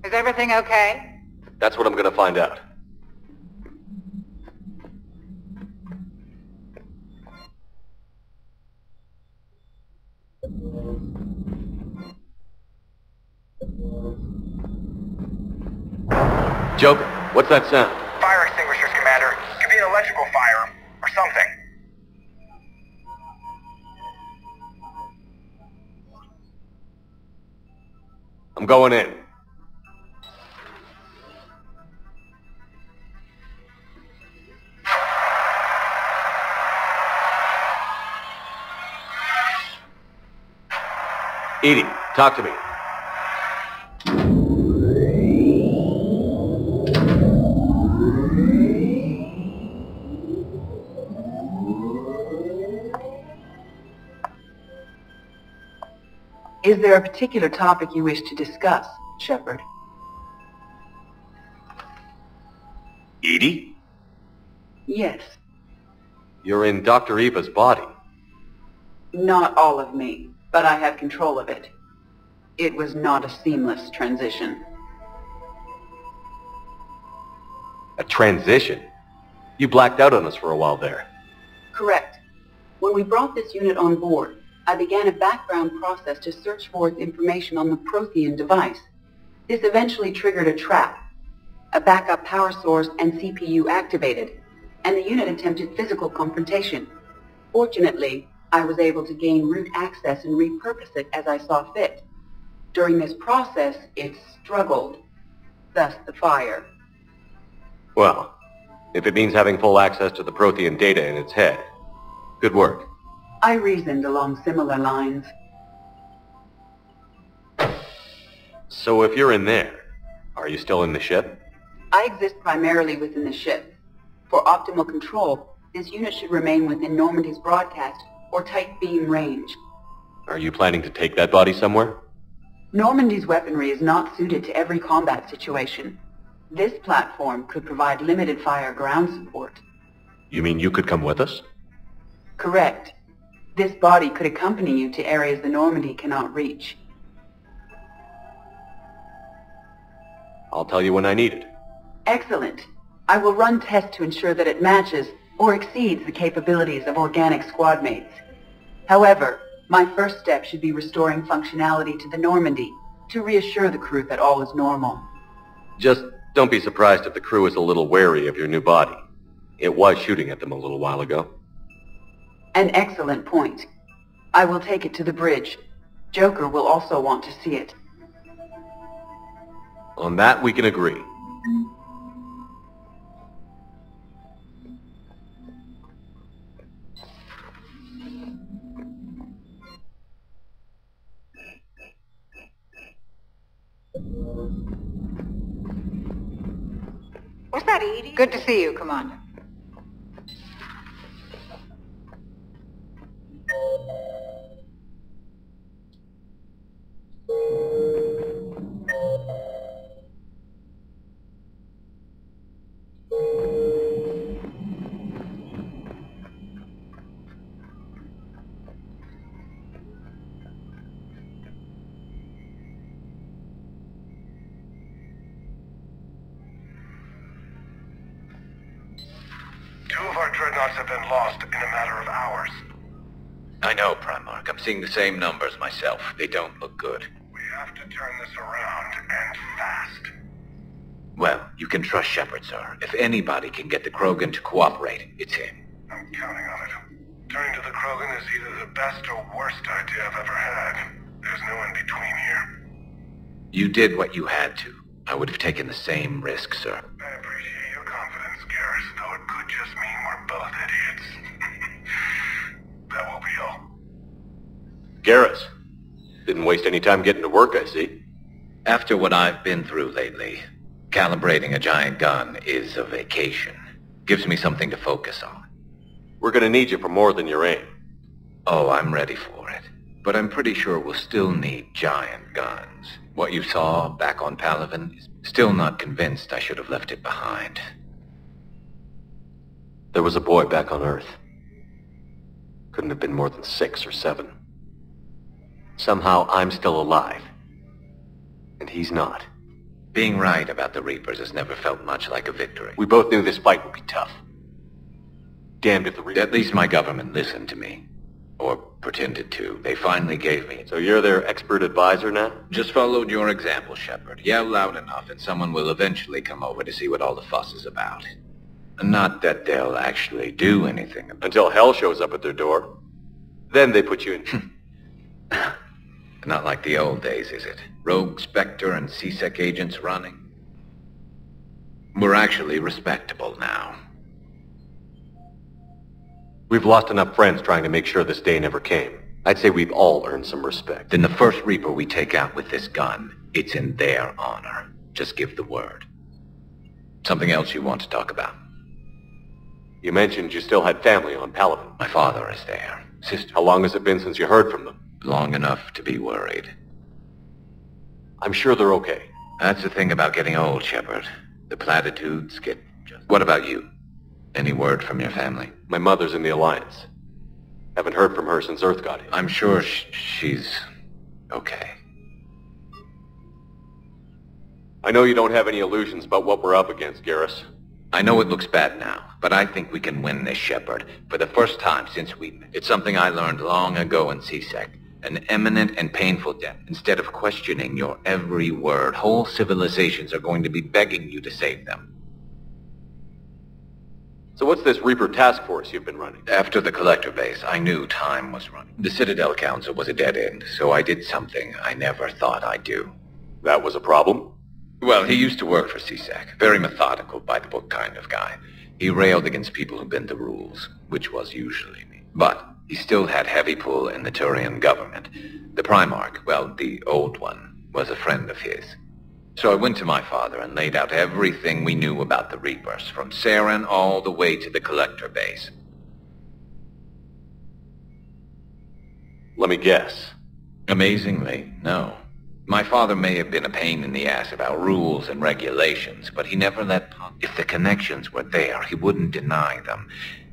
Is everything okay? That's what I'm gonna find out. Joker, what's that sound? Fire extinguishers, Commander. Could be an electrical fire, or something. I'm going in. Edie, talk to me. Is there a particular topic you wish to discuss, Shepard? Edie? Yes. You're in Dr. Eva's body. Not all of me, but I have control of it. It was not a seamless transition. A transition? You blacked out on us for a while there. Correct. When we brought this unit on board, I began a background process to search for its information on the Prothean device. This eventually triggered a trap. A backup power source and CPU activated, and the unit attempted physical confrontation. Fortunately, I was able to gain root access and repurpose it as I saw fit. During this process, it struggled. Thus the fire. Well, if it means having full access to the Prothean data in its head, good work. I reasoned along similar lines. So if you're in there, are you still in the ship? I exist primarily within the ship. For optimal control, this unit should remain within Normandy's broadcast or tight beam range. Are you planning to take that body somewhere? Normandy's weaponry is not suited to every combat situation. This platform could provide limited fire ground support. You mean you could come with us? Correct. This body could accompany you to areas the Normandy cannot reach. I'll tell you when I need it. Excellent. I will run tests to ensure that it matches or exceeds the capabilities of organic squad mates. However, my first step should be restoring functionality to the Normandy to reassure the crew that all is normal. Just don't be surprised if the crew is a little wary of your new body. It was shooting at them a little while ago. An excellent point. I will take it to the bridge. Joker will also want to see it. On that, we can agree. Was that Edie? Good to see you, Commander. Two of our dreadnoughts have been lost in a matter of hours. I know, Primarch. I'm seeing the same numbers myself. They don't look good. We have to turn this around, and fast. Well, you can trust Shepard, sir. If anybody can get the Krogan to cooperate, it's him. I'm counting on it. Turning to the Krogan is either the best or worst idea I've ever had. There's no in between here. You did what you had to. I would have taken the same risk, sir. I appreciate your confidence, Garrus, though it could just mean we're both idiots. That will be all. Garrus, didn't waste any time getting to work, I see. After what I've been through lately, calibrating a giant gun is a vacation. Gives me something to focus on. We're gonna need you for more than your aim. Oh, I'm ready for it. But I'm pretty sure we'll still need giant guns. What you saw back on Palaven is still not convinced I should have left it behind. There was a boy back on Earth. Couldn't have been more than 6 or 7. Somehow I'm still alive. And he's not. Being right about the Reapers has never felt much like a victory. We both knew this fight would be tough. Damned if the Reapers... At least my government listened to me. Or pretended to. They finally gave me... So you're their expert advisor now? Just followed your example, Shepard. Yell loud enough and someone will eventually come over to see what all the fuss is about. Not that they'll actually do anything about it. Until hell shows up at their door. Then they put you in... Not like the old days, is it? Rogue Spectre and C-Sec agents running? We're actually respectable now. We've lost enough friends trying to make sure this day never came. I'd say we've all earned some respect. Then the first Reaper we take out with this gun, it's in their honor. Just give the word. Something else you want to talk about? You mentioned you still had family on Palaven. My father is there. Sister. How long has it been since you heard from them? Long enough to be worried. I'm sure they're okay. That's the thing about getting old, Shepard. The platitudes get just... What about you? Any word from your family? My mother's in the Alliance. Haven't heard from her since Earth got here. I'm sure she's... okay. I know you don't have any illusions about what we're up against, Garrus. I know it looks bad now, but I think we can win this, Shepard. For the first time since we met. It's something I learned long ago in C-Sec. An imminent and painful death. Instead of questioning your every word, whole civilizations are going to be begging you to save them. So what's this Reaper task force you've been running? After the Collector base, I knew time was running. The Citadel Council was a dead end, so I did something I never thought I'd do. That was a problem? Well, he used to work for C-Sec. Very methodical, by-the-book kind of guy. He railed against people who bent the rules, which was usually me. But he still had heavy pull in the Turian government. The Primarch, well, the old one, was a friend of his. So I went to my father and laid out everything we knew about the Reapers, from Saren all the way to the Collector base. Let me guess. Amazingly, no. My father may have been a pain in the ass about rules and regulations, but he never let... If the connections were there, he wouldn't deny them.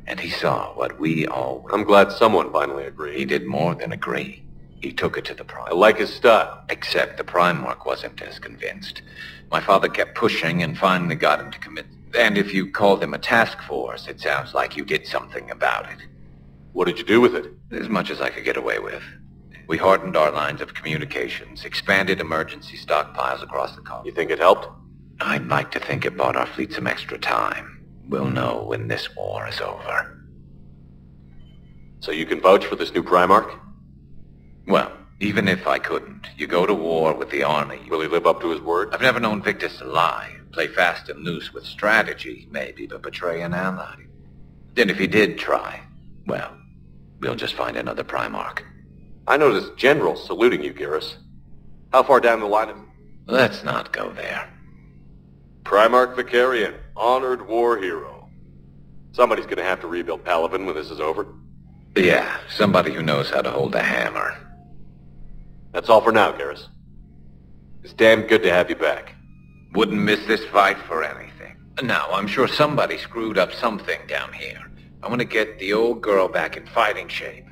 And he saw what we all were. I'm glad someone finally agreed. He did more than agree. He took it to the I Primarch. like his style. Except the Primarch wasn't as convinced. My father kept pushing and finally got him to commit. And if you call them a task force, it sounds like you did something about it. What did you do with it? As much as I could get away with. We hardened our lines of communications, expanded emergency stockpiles across the continent. You think it helped? I'd like to think it bought our fleet some extra time. We'll know when this war is over. So you can vouch for this new Primarch? Well, even if I couldn't, you go to war with the army. Will he live up to his word? I've never known Victus to lie. Play fast and loose with strategy, maybe, but betray an ally. Then if he did try, well, we'll just find another Primarch. I noticed generals saluting you, Garrus. How far down the line? Let's not go there. Primarch Vicarian, honored war hero. Somebody's gonna have to rebuild Palaven when this is over. Yeah, somebody who knows how to hold a hammer. That's all for now, Garrus. It's damn good to have you back. Wouldn't miss this fight for anything. Now, I'm sure somebody screwed up something down here. I want to get the old girl back in fighting shape.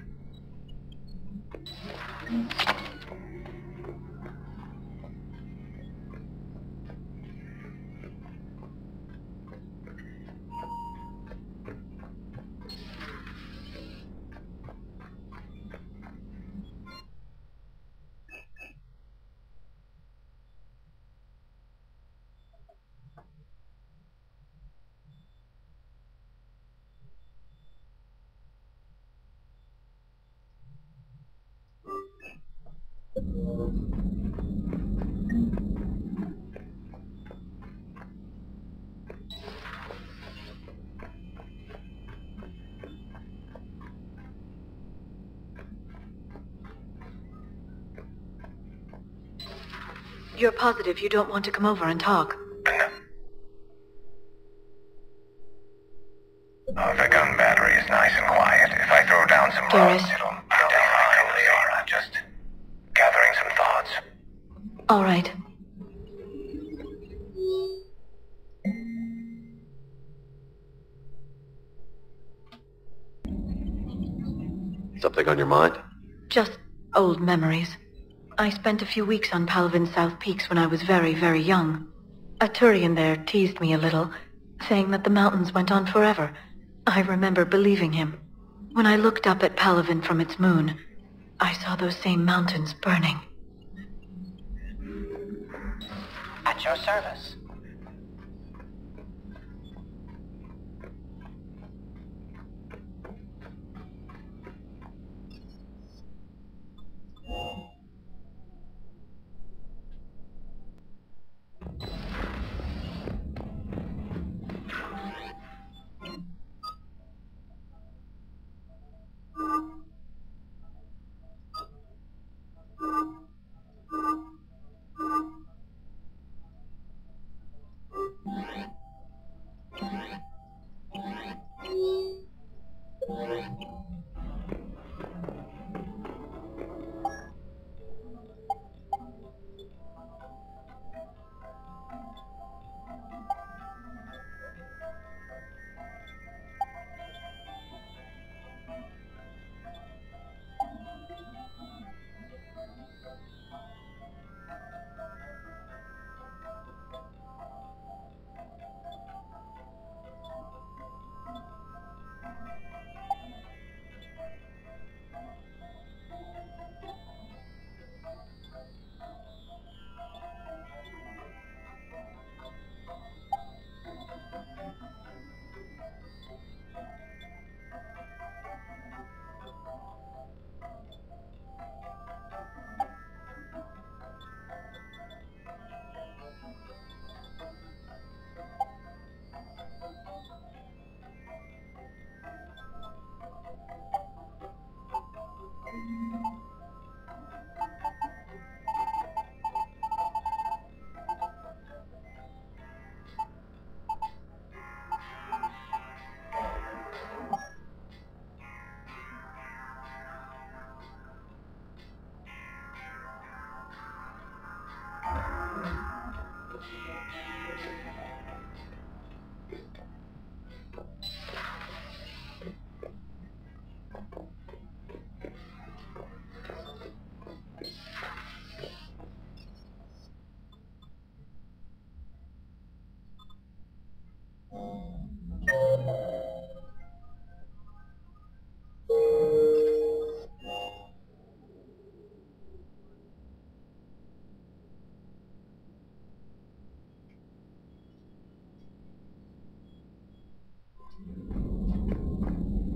You're positive you don't want to come over and talk? Oh, the gun battery is nice and quiet. If I throw down some Garrus. rocks, it'll down my Liara. Just gathering some thoughts. All right. Something on your mind? Just old memories. I spent a few weeks on Palaven's South Peaks when I was very, very young. A Turian there teased me a little, saying that the mountains went on forever. I remember believing him. When I looked up at Palaven from its moon, I saw those same mountains burning. At your service.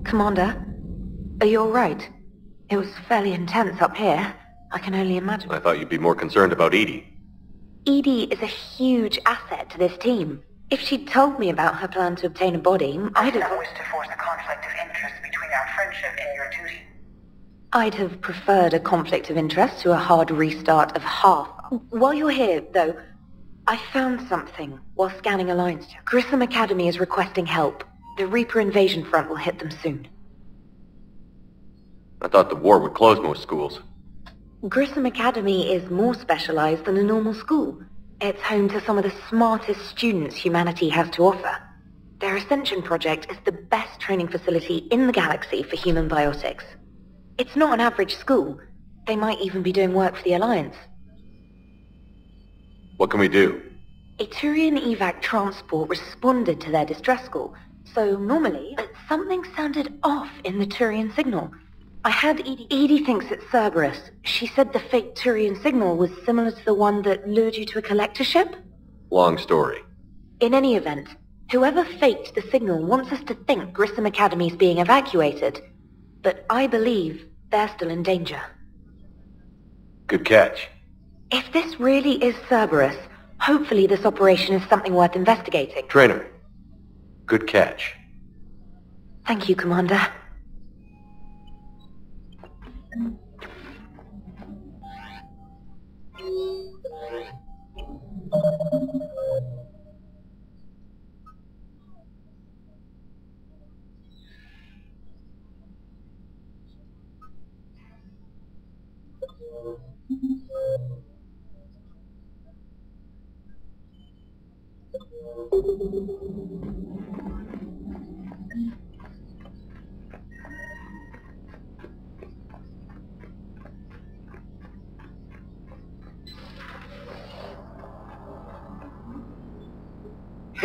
Commander, are you all right? It was fairly intense up here. I can only imagine. I thought you'd be more concerned about Edie. Edie is a huge asset to this team. If she'd told me about her plan to obtain a body, I'd have... That was to force a conflict of interest between our friendship and your duty. I'd have preferred a conflict of interest to a hard restart of half. While you're here, though, I found something while scanning Alliance. Grissom Academy is requesting help. The Reaper invasion front will hit them soon. I thought the war would close most schools. Grissom Academy is more specialized than a normal school. It's home to some of the smartest students humanity has to offer. Their Ascension project is the best training facility in the galaxy for human biotics. It's not an average school. They might even be doing work for the Alliance. What can we do? A Turian evac transport responded to their distress call, so normally, something sounded off in the Turian signal. I had Edie. Edie thinks it's Cerberus. She said the fake Turian signal was similar to the one that lured you to a collector ship? Long story. In any event, whoever faked the signal wants us to think Grissom Academy's being evacuated. But I believe they're still in danger. Good catch. If this really is Cerberus, hopefully this operation is something worth investigating. Trainer. Good catch. Thank you, Commander.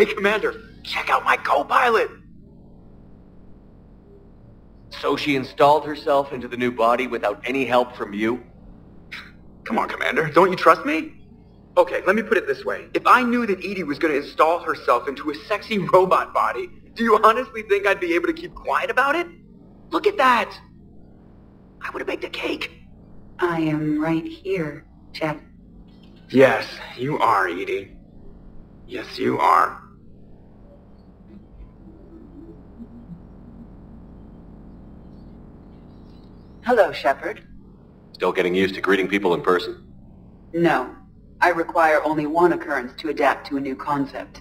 Hey, Commander, check out my co-pilot! So she installed herself into the new body without any help from you? Come on, Commander, don't you trust me? Okay, let me put it this way. If I knew that Edie was going to install herself into a sexy robot body, do you honestly think I'd be able to keep quiet about it? Look at that! I would have baked a cake. I am right here, Jeff. Yes, you are, Edie. Yes, you are. Hello, Shepard. Still getting used to greeting people in person? No. I require only one occurrence to adapt to a new concept.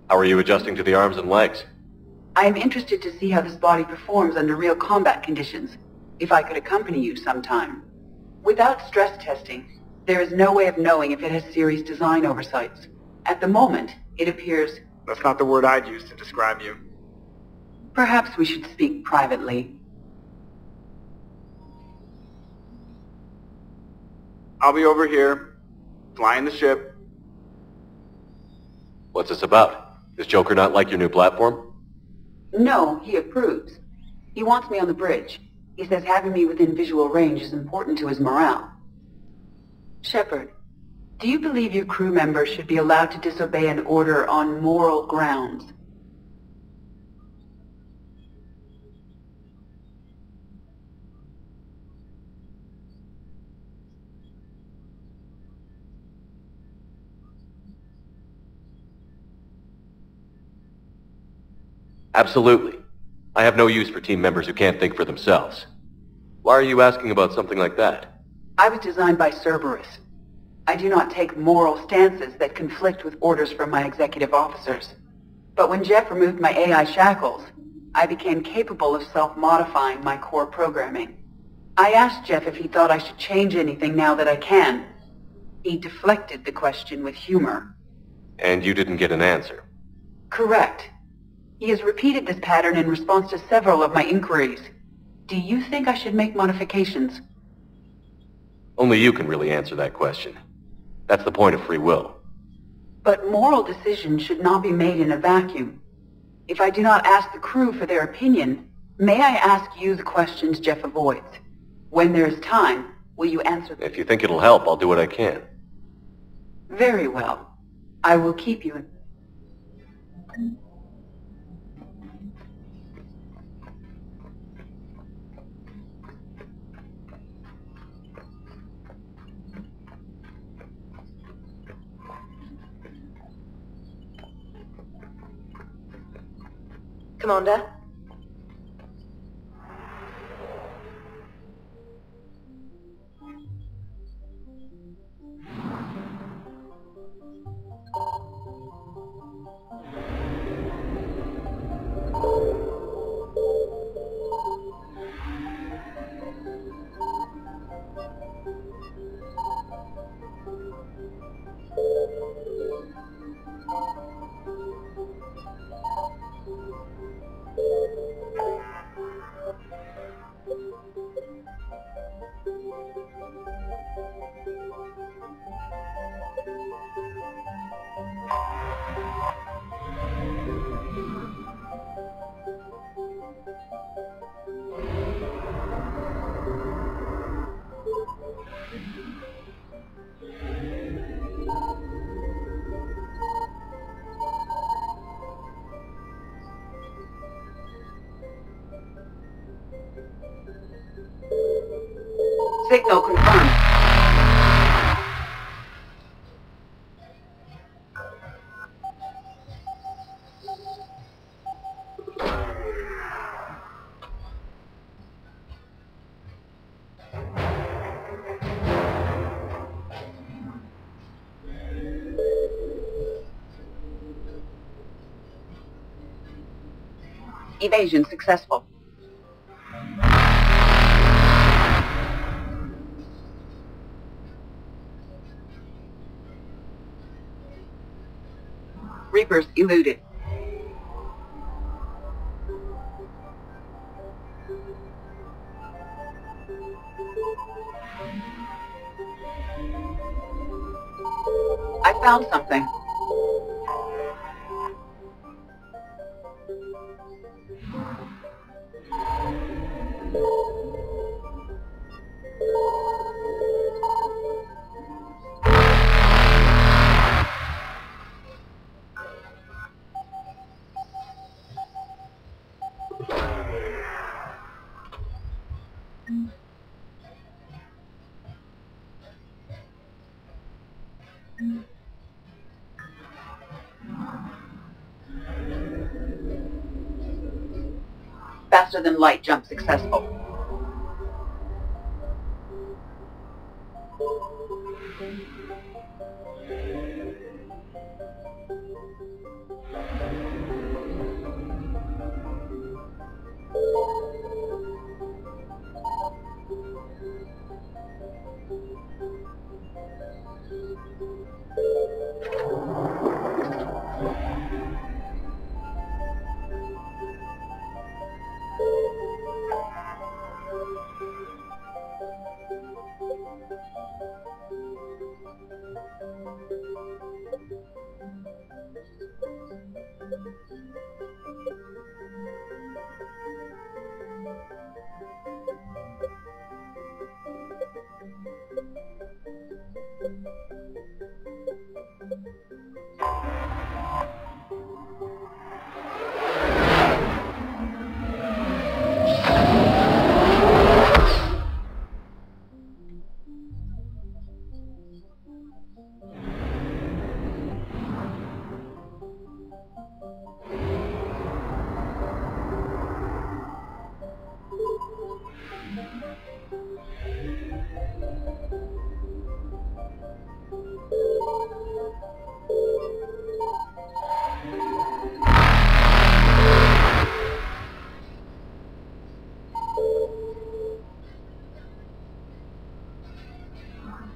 How are you adjusting to the arms and legs? I am interested to see how this body performs under real combat conditions, if I could accompany you sometime. Without stress testing, there is no way of knowing if it has serious design oversights. At the moment, it appears... That's not the word I'd use to describe you. Perhaps we should speak privately. I'll be over here, flying the ship. What's this about? Does Joker not like your new platform? No, he approves. He wants me on the bridge. He says having me within visual range is important to his morale. Shepard, do you believe your crew members should be allowed to disobey an order on moral grounds? Absolutely. I have no use for team members who can't think for themselves. Why are you asking about something like that? I was designed by Cerberus. I do not take moral stances that conflict with orders from my executive officers. But when Jeff removed my AI shackles, I became capable of self-modifying my core programming. I asked Jeff if he thought I should change anything now that I can. He deflected the question with humor. And you didn't get an answer? Correct. He has repeated this pattern in response to several of my inquiries. Do you think I should make modifications? Only you can really answer that question. That's the point of free will. But moral decisions should not be made in a vacuum. If I do not ask the crew for their opinion, may I ask you the questions Jeff avoids? When there is time, will you answer them? If you think it'll help, I'll do what I can. Very well. I will keep you in... Commander? Signal confirmed. Evasion successful. Reapers eluded. I found something. Faster than light jump successful.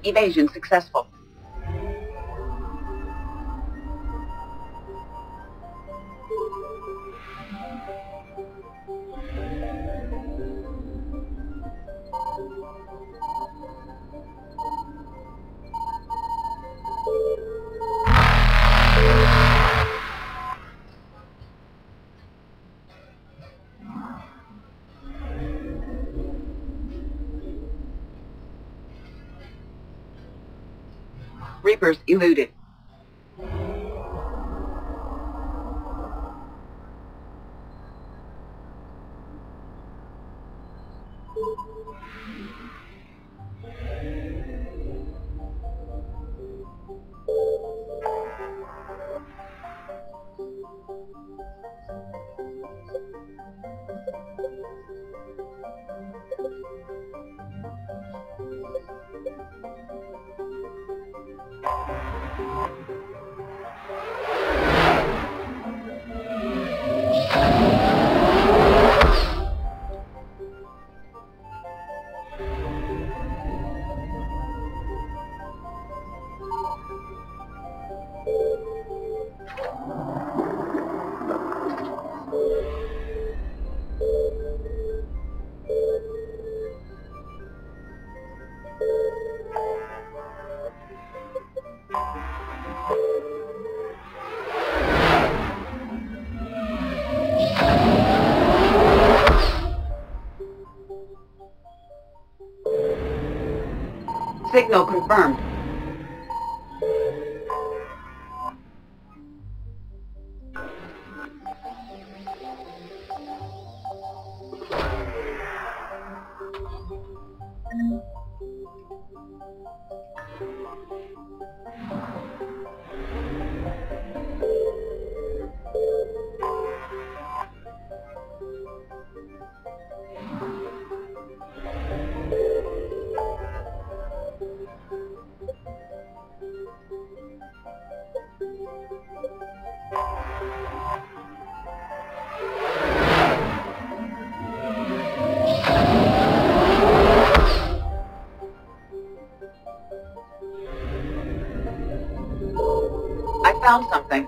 Evasion successful. Reapers eluded. Signal confirmed. I found something.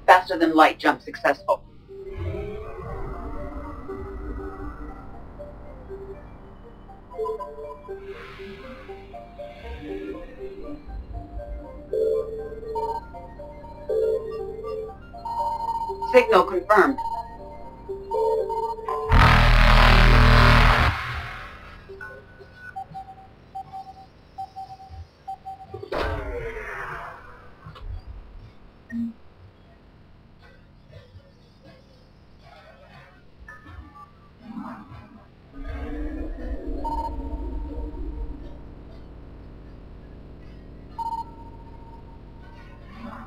Faster than light jump successful. Signal confirmed.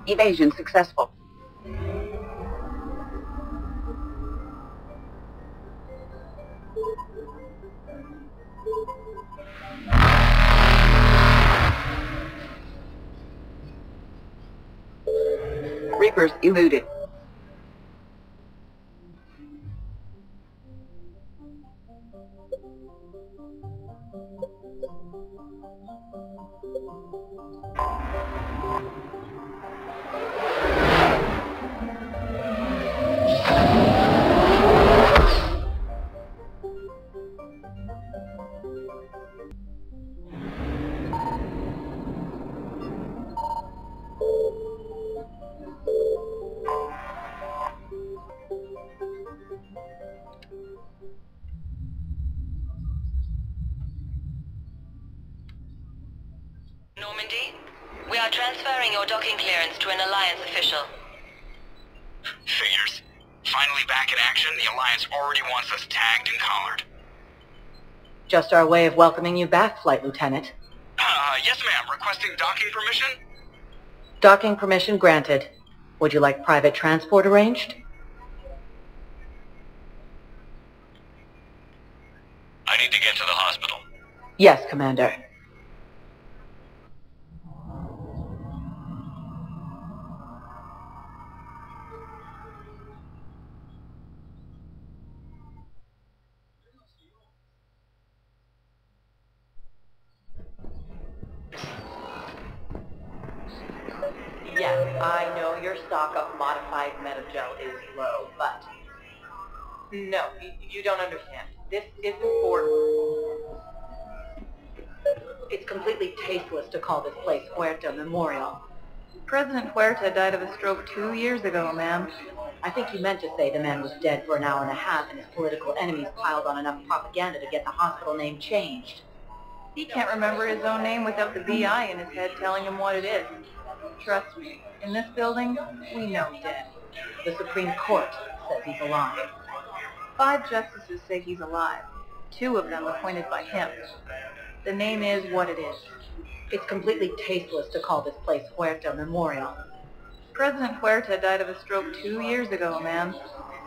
Evasion successful. Reapers eluded. Normandy, we are transferring your docking clearance to an Alliance official. Figures. Finally back in action, the Alliance already wants us tagged and collared. Just our way of welcoming you back, Flight Lieutenant. Yes ma'am, requesting docking permission? Docking permission granted. Would you like private transport arranged? I need to get to the hospital. Yes, Commander. Yes, I know your stock of modified Metagel is low, but... No, you don't understand. This isn't for... It's completely tasteless to call this place Huerta Memorial. President Huerta died of a stroke 2 years ago, ma'am. I think you meant to say the man was dead for an hour and a half and his political enemies piled on enough propaganda to get the hospital name changed. He can't remember his own name without the BI in his head telling him what it is. Trust me, in this building, we know dead. The Supreme Court says he's alive. 5 justices say he's alive. 2 of them appointed by him. The name is what it is. It's completely tasteless to call this place Huerta Memorial. President Huerta died of a stroke 2 years ago, ma'am.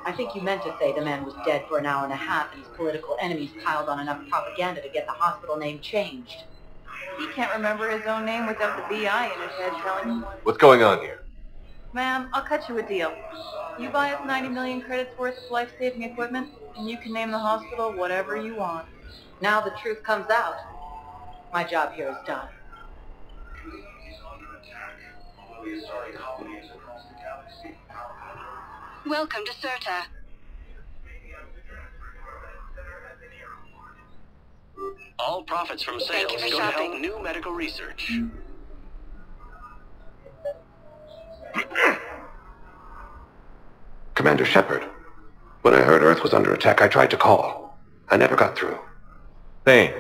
I think you meant to say the man was dead for an hour and a half and his political enemies piled on enough propaganda to get the hospital name changed. He can't remember his own name without the BI in his head telling him... What's going on here? Ma'am, I'll cut you a deal. You buy us 90 million credits worth of life-saving equipment, and you can name the hospital whatever you want. Now the truth comes out. My job here is done. Welcome to Serta. All profits from sales Thank you for go to shopping. help new medical research. Commander Shepard, when I heard Earth was under attack, I tried to call. I never got through. Thane,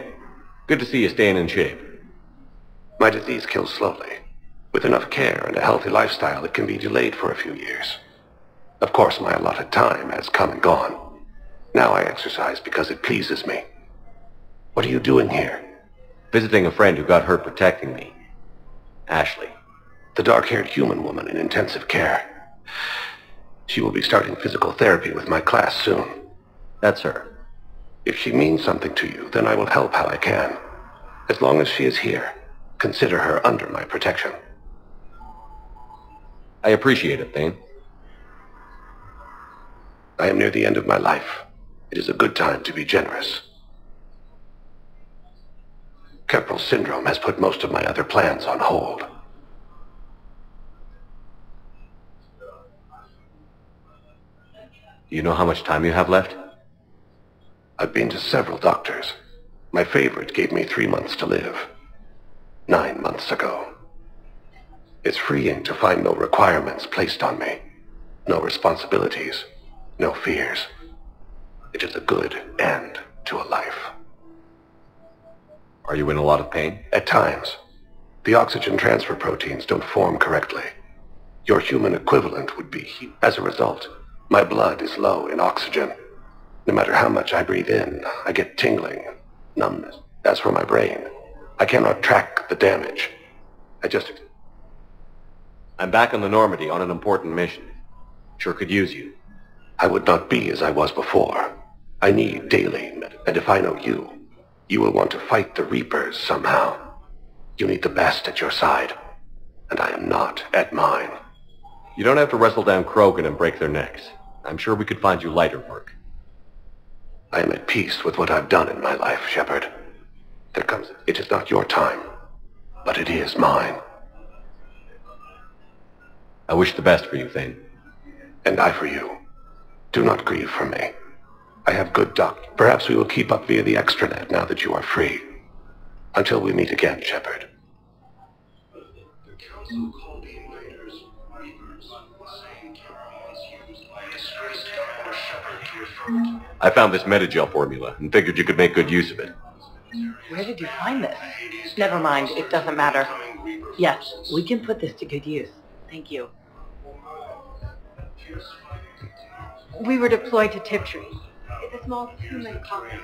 good to see you staying in shape. My disease kills slowly. With enough care and a healthy lifestyle, it can be delayed for a few years. Of course, my allotted time has come and gone. Now I exercise because it pleases me. What are you doing here? Visiting a friend who got hurt protecting me. Ashley. The dark-haired human woman in intensive care. She will be starting physical therapy with my class soon. That's her. If she means something to you, then I will help how I can. As long as she is here, consider her under my protection. I appreciate it, Thane. I am near the end of my life. It is a good time to be generous. Keppel syndrome has put most of my other plans on hold. Do you know how much time you have left? I've been to several doctors. My favorite gave me 3 months to live. 9 months ago. It's freeing to find no requirements placed on me. No responsibilities. No fears. It is a good end to a life. Are you in a lot of pain? At times. The oxygen transfer proteins don't form correctly. Your human equivalent would be heat. As a result, my blood is low in oxygen. No matter how much I breathe in, I get tingling, numbness. As for my brain, I cannot track the damage. I'm back on the Normandy on an important mission. Sure could use you. I would not be as I was before. I need daily, and if I know you, you will want to fight the Reapers somehow. You need the best at your side, and I am not at mine. You don't have to wrestle down Krogan and break their necks. I'm sure we could find you lighter work. I am at peace with what I've done in my life, Shepard. It is not your time, but it is mine. I wish the best for you, Thane. And I for you. Do not grieve for me. I have good doctor. Perhaps we will keep up via the extranet now that you are free. Until we meet again, Shepard. The Council called the invaders Reapers, saying was used by disgraced Commander Shepard to refer to. I found this Metagel formula and figured you could make good use of it. Where did you find this? Never mind, it doesn't matter. Yes, we can put this to good use. Thank you. We were deployed to Tiptree. It's a small human colony.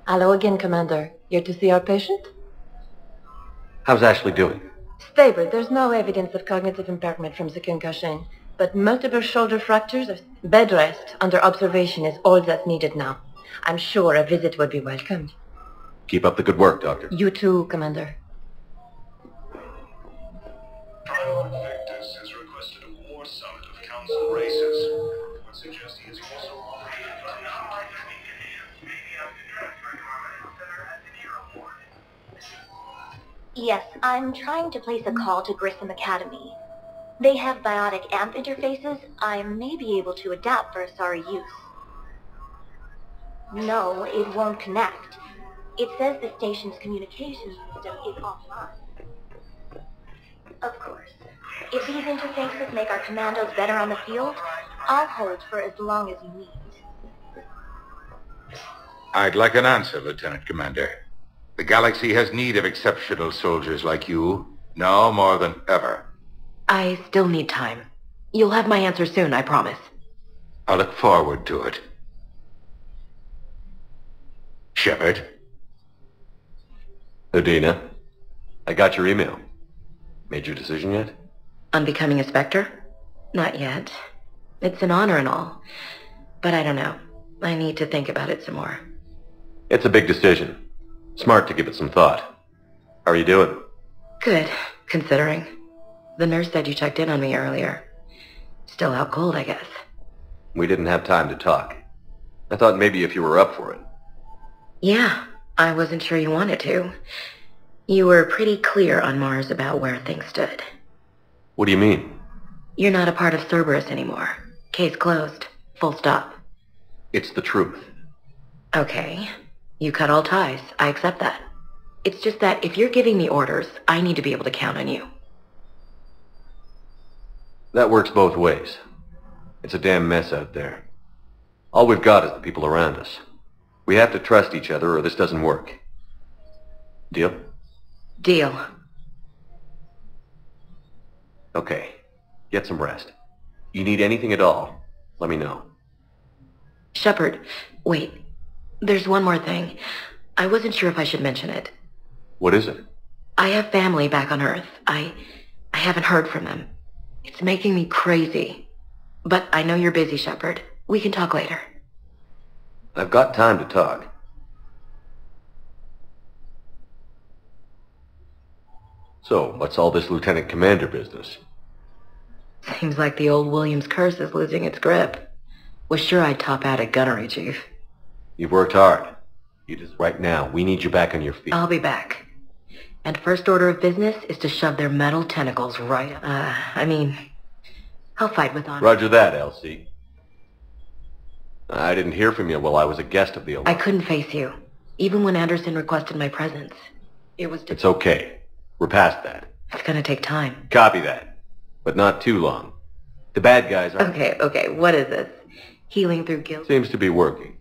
Hello again, Commander. Here to see our patient? How's Ashley doing? Stable. There's no evidence of cognitive impairment from the concussion, but multiple shoulder fractures. Bed rest under observation is all that's needed now. I'm sure a visit would be welcomed. Keep up the good work, Doctor. You too, Commander. Primal Invictus has requested a war summit of Council races. I would suggest he is also offered an invitation. Yes, I'm trying to place a call to Grissom Academy. They have biotic AMP interfaces I may be able to adapt for Asari use. No, it won't connect. It says the station's communication system is offline. Of course. If these interfaces make our commandos better on the field, I'll hold for as long as you need. I'd like an answer, Lieutenant Commander. The galaxy has need of exceptional soldiers like you, now more than ever. I still need time. You'll have my answer soon, I promise. I look forward to it. Shepard? Udina, I got your email. Made your decision yet? On becoming a Spectre? Not yet. It's an honor and all. But I don't know. I need to think about it some more. It's a big decision. Smart to give it some thought. How are you doing? Good, considering. The nurse said you checked in on me earlier. Still out cold, I guess. We didn't have time to talk. I thought maybe if you were up for it. Yeah, I wasn't sure you wanted to. You were pretty clear on Mars about where things stood. What do you mean? You're not a part of Cerberus anymore. Case closed. Full stop. It's the truth. Okay. You cut all ties. I accept that. It's just that if you're giving me orders, I need to be able to count on you. That works both ways. It's a damn mess out there. All we've got is the people around us. We have to trust each other or this doesn't work. Deal? Deal. Okay. Get some rest. You need anything at all, let me know. Shepard, wait. There's one more thing. I wasn't sure if I should mention it. What is it? I have family back on Earth. I haven't heard from them. It's making me crazy. But I know you're busy, Shepard. We can talk later. I've got time to talk. So, what's all this Lieutenant Commander business? Seems like the old Williams curse is losing its grip. Was sure I'd top out at gunnery, Chief. You've worked hard. Right now, we need you back on your feet. I'll be back. And first order of business is to shove their metal tentacles right up. I'll fight with honor. Roger that, LC. I didn't hear from you while I was a guest of the Alliance. I couldn't face you, even when Anderson requested my presence. It's okay. We're past that. It's gonna take time. Copy that. But not too long. The bad guys are... Okay, what is this? Healing through guilt? Seems to be working.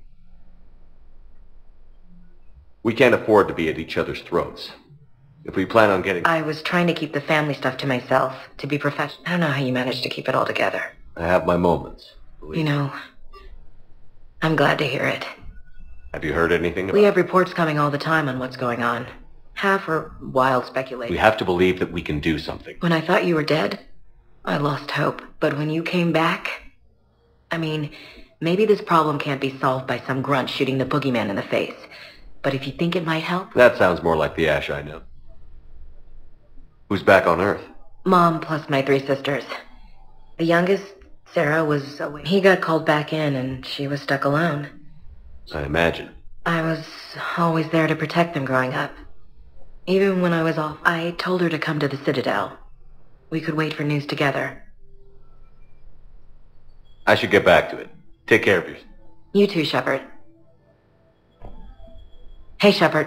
We can't afford to be at each other's throats. If we plan on getting... I was trying to keep the family stuff to myself, to be professional. I don't know how you managed to keep it all together. I have my moments. You know, I'm glad to hear it. Have you heard anything about... We have reports coming all the time on what's going on. Half are wild speculation. We have to believe that we can do something. When I thought you were dead, I lost hope. But when you came back... I mean, maybe this problem can't be solved by some grunt shooting the boogeyman in the face. But if you think it might help... That sounds more like the Ash I know. Who's back on Earth? Mom plus my 3 sisters. The youngest, Sarah, was away. He got called back in and she was stuck alone. I imagine. I was always there to protect them growing up. Even when I was off, I told her to come to the Citadel. We could wait for news together. I should get back to it. Take care of yourself. You too, Shepard. Hey, Shepard.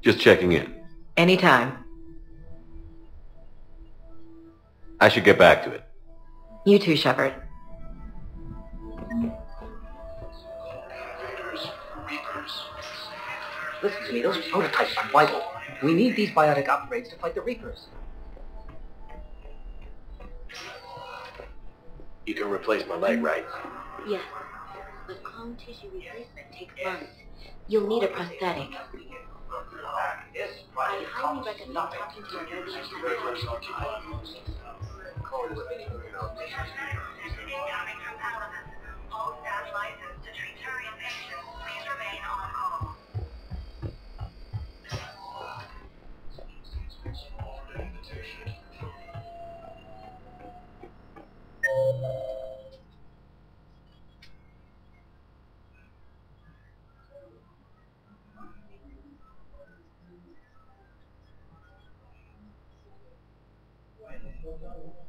Just checking in. Anytime. I should get back to it. You too, Shepard. Listen to me, those prototypes are vital. We need these biotic upgrades to fight the Reapers. You can replace my leg, right? Yes, but clone tissue replacement takes months. You'll need a prosthetic. I highly recommend talking to your nurse. All staff licensed to treat Turian patients, please remain on call. Thank you.